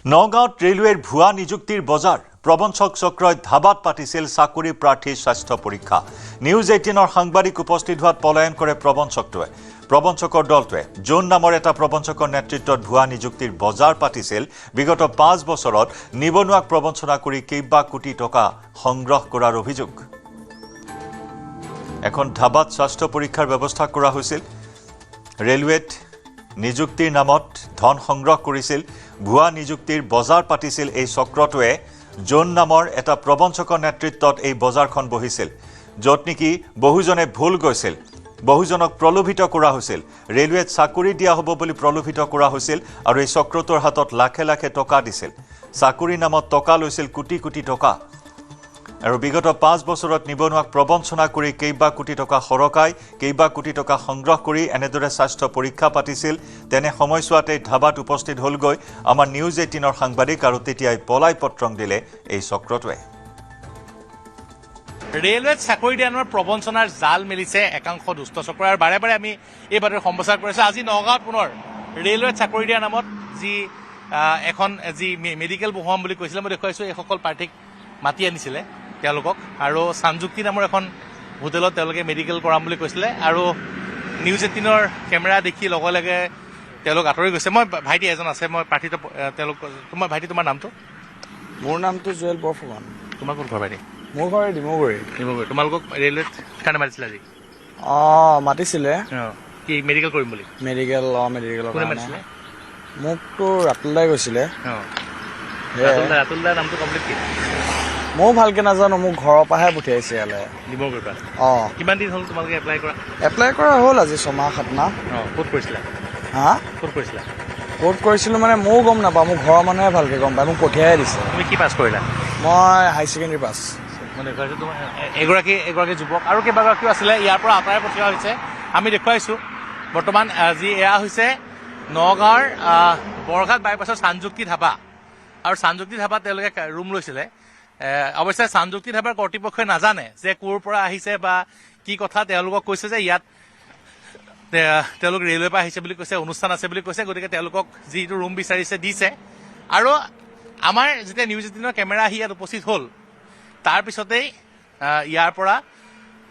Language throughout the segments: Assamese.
নগাঁৱত ৰেলৱেৰ ভুৱা নিযুক্তিৰ বজাৰ প্ৰবঞ্চক চক্ৰই ধাবাত পাতিছিল চাকৰি প্ৰাৰ্থীৰ স্বাস্থ্য পৰীক্ষা নিউজ 18ৰ সাংবাদিক উপস্থিত হোৱাত পলায়ন কৰে প্ৰবঞ্চকৰ দলটোৱে জোন নামৰ এটা প্ৰবঞ্চকৰ নেতৃত্বত ভুৱা নিযুক্তিৰ বজাৰ পাতিছিল বিগত 5 বছৰত নিবনুৱাক প্ৰবঞ্চনা কৰি কেইবা কোটি টকা সংগ্ৰহ কৰাৰ অভিযোগ এখন ধাবাত স্বাস্থ্য পৰীক্ষাৰ ব্যৱস্থা কৰা হৈছিল ৰেলৱেত নিযুক্তিৰ নামত ধন সংগ্ৰহ কৰিছিল ভুৱা নিযুক্তিৰ বজাৰ পাতিছিল এই চক্ৰটোৱে জোন নামৰ এটা প্ৰবঞ্চকৰ নেতৃত্বত এই বজাৰখন বহিছিল য'ত নেকি বহুজনে ভুল গৈছিল বহুজনক প্ৰলোভিত কৰা হৈছিল ৰেলৱেত চাকৰি দিয়া হ'ব বুলি প্ৰলোভিত কৰা হৈছিল আৰু এই চক্ৰটোৰ হাতত লাখে লাখে টকা দিছিল চাকৰি নামত টকা লৈছিল কোটি কোটি টকা আৰু বিগত 5 বছৰত নিবনুৱাক প্ৰবঞ্চনা কৰি কেইবা কোটি টকা সৰকাই কেইবা কোটি টকা সংগ্ৰহ কৰি এনেদৰে স্বাস্থ্য পৰীক্ষা পাতিছিল তেনে সময়ছোৱাতে ধাবাত উপস্থিত হ'লগৈ আমাৰ নিউজ 18ৰ সাংবাদিক আৰু তেতিয়াই পলাই পত্ৰং দিলে এই চক্ৰটোৱে ৰেলৱেত চাকৰি দিয়া নামৰ প্ৰবঞ্চনাৰ জাল মেলিছে একাংশ দুষ্ট চক্ৰ আৰু বাৰে বাৰে আমি এই বাতৰি সম্প্ৰচাৰ কৰিছোঁ আজি নগাঁৱত পুনৰ ৰেলৱেত চাকৰি দিয়া নামত যি এখন যি মেডিকেল বহুৱাম বুলি কৈছিলে মই দেখুৱাইছোঁ এইসকল প্ৰাৰ্থীক মাতি আনিছিলে তেওঁলোকক আৰু চানযুক্তি নামৰ এখন হোটেলত তেওঁলোকে মেডিকেল কৰাম বুলি কৈছিলে আৰু নিউজ 18ৰ কেমেৰা দেখি লগে লগে তেওঁলোক আঁতৰি গৈছে মই ভাইটি এজন আছে মই প্ৰাৰ্থীটো তেওঁলোক তোমাৰ নামটো মোৰ নামটো জুৱেল বৰফুকন তোমাৰ কোন ঘৰ ভাইটি মোৰ ঘৰ ডিমগুৰি তোমালোকক ৰেলৱেত কাৰণে মাতিছিলে আজি মাতিছিলে কি মেডিকেল কৰিম বুলি মেডিকেলৰ কোনে মাতিছিলে মোকতো ৰাতুল দাই কৈছিলে ৰাতুল দাৰ নামটো কমপ্লিট কি ময়ো ভালকে নাজানো মোক ঘৰৰ পৰাহে পঠিয়াইছে ইয়ালৈ ডিব্ৰুগড়ৰ পৰা কিমান দিন হ'ল তোমালোকে এপ্লাই কৰা হ'ল আজি 6 মাহ 7 মাহ ক'ত কৰিছিলা ক'ত কৰিছিলা ক'ত কৰিছিলোঁ মানে ময়ো গম নাপাওঁ মোৰ ঘৰৰ মানুহে ভালকে গম পায় মোক পঠিয়াই দিছে তুমি কি পাছ কৰিলা মই হাই ছেকেণ্ডেৰী পাছ মই দেখুৱাইছোঁ তোমাৰ এগৰাকী যুৱক আৰু কেইবাগৰাকীও আছিলে ইয়াৰ পৰা আঁতৰাই পঠিওৱা হৈছে আমি দেখুৱাইছোঁ বৰ্তমান যি এয়া হৈছে নগাঁৱৰ বৰঘাট বাইপাছৰ চানযুক্তি ধাবা আৰু চানযুক্তি ধাবাত তেওঁলোকে ৰুম লৈছিলে অৱশ্যে চানযুক্তি ধাবাৰ কৰ্তৃপক্ষই নাজানে যে ক'ৰ পৰা আহিছে বা কি কথা তেওঁলোকক কৈছে যে ইয়াত তেওঁলোক ৰেলৱেৰ পৰা আহিছে বুলি কৈছে অনুষ্ঠান আছে বুলি কৈছে গতিকে তেওঁলোকক যিটো ৰুম বিচাৰিছে দিছে আৰু আমাৰ যেতিয়া নিউজ 18ৰ কেমেৰা আহি ইয়াত উপস্থিত হ'ল তাৰপিছতেই ইয়াৰ পৰা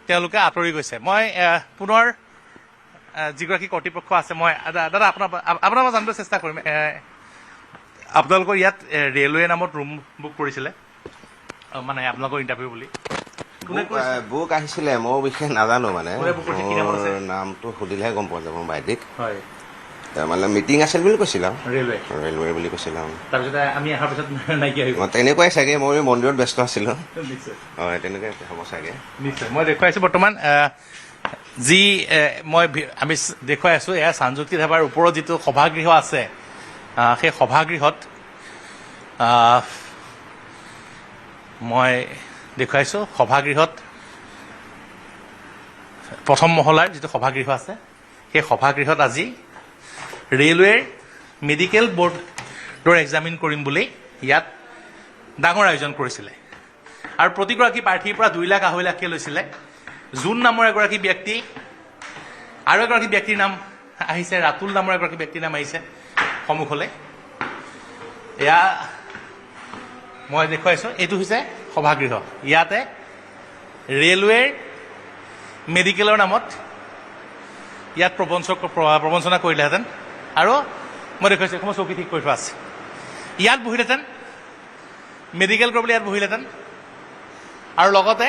তেওঁলোকে আঁতৰি গৈছে মই পুনৰ যিগৰাকী কৰ্তৃপক্ষ আছে মই দাদা আপোনাৰ মই জানিবলৈ চেষ্টা কৰিম আপোনালোকৰ ইয়াত ৰেলৱে নামত ৰুম বুক কৰিছিলে মানে আপোনালোকৰ ইণ্টাৰভিউ বুলি বুক আহিছিলে মই বিশেষ নাজানো মানে নামটো সুধিলেহে গম পোৱা যাব ভাইটিক মানে মিটিং আছিল বুলি কৈছিল ৰেলৱে বুলি কৈছিল তেনেকুৱাই চাগে মই মন্দিৰত ব্যস্ত আছিলো হয় তেনেকুৱাই হ'ব চাগে নিশ্চয় মই দেখুৱাইছোঁ বৰ্তমান যি আমি দেখুৱাই আছোঁ এয়া চানযুক্তি ধাবাৰ ওপৰত যিটো সভাগৃহ আছে সেই সভাগৃহত মই দেখুৱাইছোঁ সভাগৃহত প্ৰথম মহলাৰ যিটো সভাগৃহ আছে সেই সভাগৃহত আজি ৰেলৱেৰ মেডিকেল বৰ্ডৰ এক্সামিন কৰিম বুলি ইয়াত ডাঙৰ আয়োজন কৰিছিলে আৰু প্ৰতিগৰাকী প্ৰাৰ্থীৰ পৰা 2 লাখ 2.5 লাখকৈ লৈছিলে জোন নামৰ এগৰাকী ব্যক্তি আৰু এগৰাকী ব্যক্তিৰ নাম আহিছে ৰাতুল নামৰ এগৰাকী ব্যক্তিৰ নাম আহিছে সন্মুখলৈ এয়া মই দেখুৱাইছোঁ এইটো হৈছে সভাগৃহ ইয়াতে ৰেলৱেৰ মেডিকেলৰ নামত ইয়াত প্ৰবঞ্চনা কৰিলেহেঁতেন আৰু মই দেখুৱাইছোঁ এখন চকী ঠিক কৰি থোৱা আছে ইয়াত বহিলেহেঁতেন মেডিকেল কৰিবলৈ ইয়াত বহিলেহেঁতেন আৰু লগতে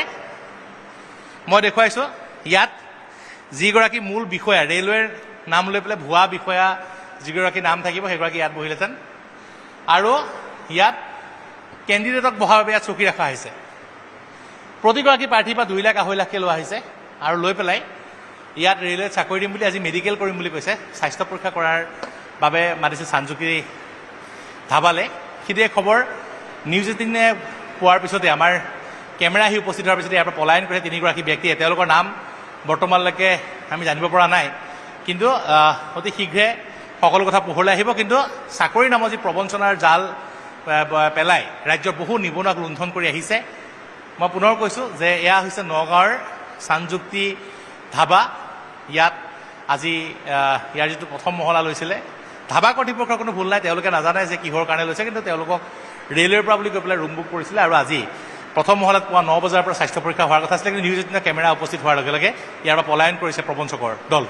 মই দেখুৱাইছোঁ ইয়াত যিগৰাকী মূল বিষয়া ৰেলৱেৰ নাম লৈ পেলাই ভুৱা বিষয়া যিগৰাকী নাম থাকিব সেইগৰাকী ইয়াত বহিলেহেঁতেন আৰু ইয়াত কেণ্ডিডেটক বহাৰ বাবে ইয়াত চকী ৰখা হৈছে প্ৰতিগৰাকী প্ৰাৰ্থীৰ পৰা 2 লাখ 2.5 লাখকৈ লোৱা হৈছে আৰু লৈ পেলাই ইয়াত ৰেলৱেত চাকৰি দিম বুলি আজি মেডিকেল কৰিম বুলি কৈছে স্বাস্থ্য পৰীক্ষা কৰাৰ বাবে মাতিছে চানযুক্তি ধাবালে সেইটোৱে খবৰ নিউজ 18এ পোৱাৰ পিছতে আমাৰ কেমেৰা আহি উপস্থিত হোৱাৰ পিছতে ইয়াৰ পৰা পলায়ন কৰিছে 3গৰাকী ব্যক্তিয়ে তেওঁলোকৰ নাম বৰ্তমানলৈকে আমি জানিব পৰা নাই কিন্তু অতি শীঘ্ৰে সকলো কথা পোহৰলৈ আহিব কিন্তু চাকৰি নামৰ যি প্ৰবঞ্চনাৰ জাল পেলাই ৰাজ্যৰ বহু নিবনুৱাক লুণ্ঠন কৰি আহিছে মই পুনৰ কৈছোঁ যে এয়া হৈছে নগাঁৱৰ চানযুক্তি ধাবা ইয়াত আজি ইয়াৰ যিটো প্ৰথম মহলা লৈছিলে ধাবা কৰ্তৃপক্ষৰ কোনো ভুল নাই, তেওঁলোকে নাজানে যে কিহৰ কাৰণে লৈছে, কিন্তু তেওঁলোকক ৰেলৱেৰ পৰা বুলি কৈ পেলাই ৰুম বুক কৰিছিলে। আৰু আজি প্ৰথম মহলাত পুৱা 9 বজাৰ পৰা স্বাস্থ্য পৰীক্ষা হোৱাৰ কথা আছিলে, কিন্তু নিউজ 18 কেমেৰা উপস্থিত হোৱাৰ লগে লগে ইয়াৰ পৰা পলায়ন কৰিছে প্ৰবঞ্চকৰ দল।